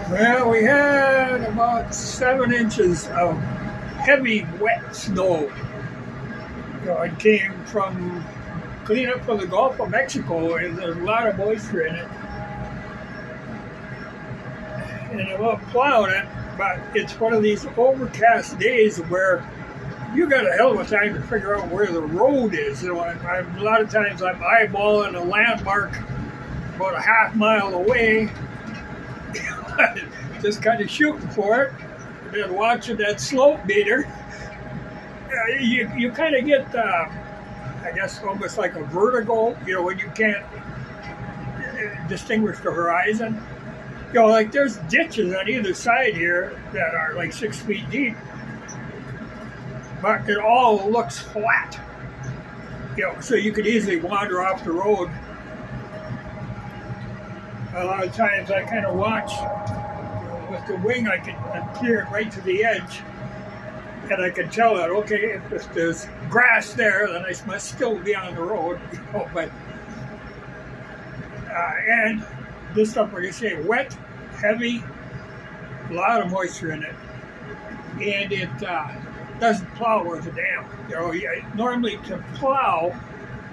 Well, we had about 7 inches of heavy, wet snow. It came from cleanup from the Gulf of Mexico, and there's a lot of moisture in it. And I love plowing it, but it's one of these overcast days where you got a hell of a time to figure out where the road is. A lot of times I'm eyeballing a landmark about a half mile away, just kind of shooting for it, and then watching that slope meter. You kind of get, I guess, almost like a vertigo, when you can't distinguish the horizon. Like there's ditches on either side here that are like 6 feet deep, but it all looks flat. So you could easily wander off the road. A lot of times I kind of watch with the wing. I'm clear it right to the edge, and I can tell that, okay, if there's grass there, then I must still be on the road. But and this stuff, like I say, wet, heavy, a lot of moisture in it, and it doesn't plow worth a damn. Normally to plow,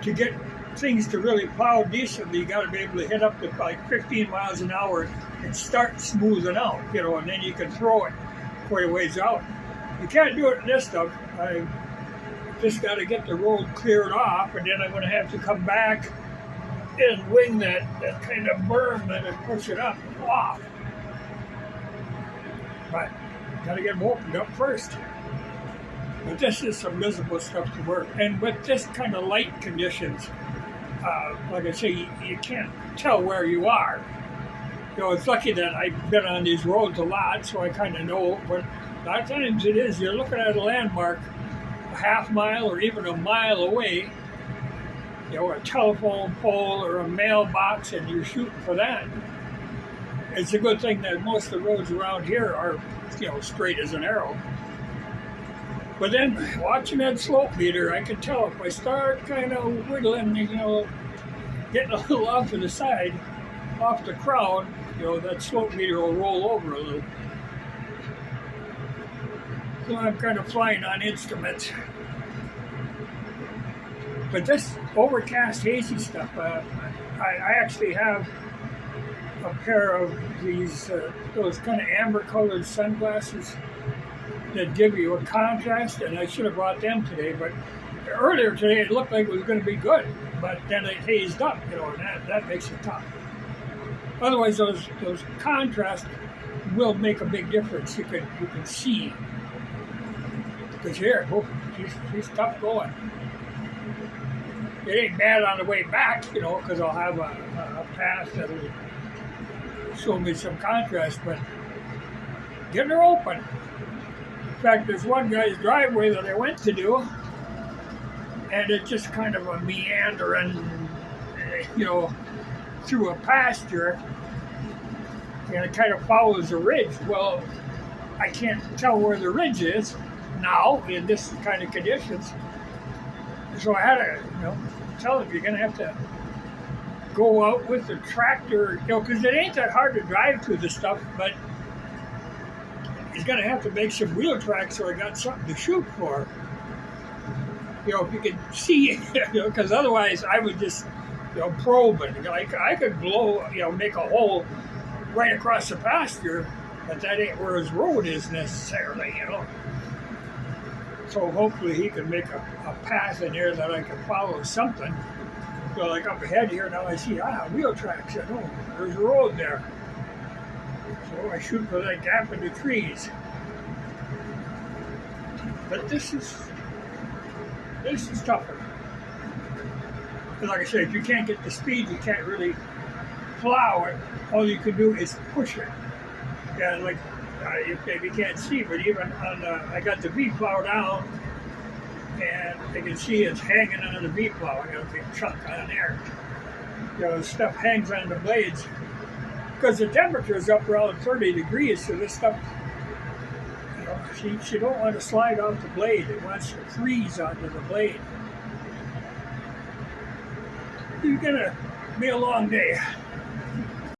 to get things to really plow decently, you got to be able to hit up to like 15 miles an hour and start smoothing out, and then you can throw it quite a ways out. You can't do it in this stuff. I just got to get the road cleared off, and then I'm going to have to come back and wing that kind of berm and push it up off. But got to get them opened up first. But this is some miserable stuff to work. And with this kind of light conditions, like I say, you can't tell where you are. It's lucky that I've been on these roads a lot, so I kind of know. But a lot of times it is, you're looking at a landmark a half mile or even a mile away, a telephone pole or a mailbox, and you're shooting for that. It's a good thing that most of the roads around here are, straight as an arrow. But then watching that slope meter, I can tell if I start kind of wiggling, getting a little off to the side, off the crown, that slope meter will roll over a little. So I'm kind of flying on instruments. But this overcast, hazy stuff, I actually have a pair of these, those kind of amber-colored sunglasses that give you a contrast, and I should have brought them today. But earlier today, it looked like it was going to be good, but then it hazed up, and that makes it tough. Otherwise, those contrasts will make a big difference. You can see. Because here, she's tough going. It ain't bad on the way back, because I'll have a path that'll show me some contrast, but getting her open. In fact, there's one guy's driveway that I went to do, and it's just kind of a meandering, through a pasture, and it kind of follows a ridge. Well, I can't tell where the ridge is now in this kind of conditions. So I had to, tell him, you're going to have to go out with the tractor, because it ain't that hard to drive through the stuff, but he's going to have to make some wheel tracks so I got something to shoot for. If you could see, because otherwise I would just, probe it. Like I could blow, make a hole right across the pasture, but that ain't where his road is necessarily, So hopefully he can make a path in here that I can follow something. So like up ahead here now I see, wheel tracks. I know there's a road there. So I shoot for that gap in the trees. But this is tougher. Because like I said, if you can't get the speed, you can't really plow it. All you can do is push it. Yeah, like you maybe can't see, but even on I got the V-plow down, and you can see it's hanging on the V-plow. I got a big chunk on there. Stuff hangs on the blades because the temperature is up around 30 degrees, so this stuff, she don't want to slide off the blade. It wants to freeze onto the blade. It's gonna be a long day.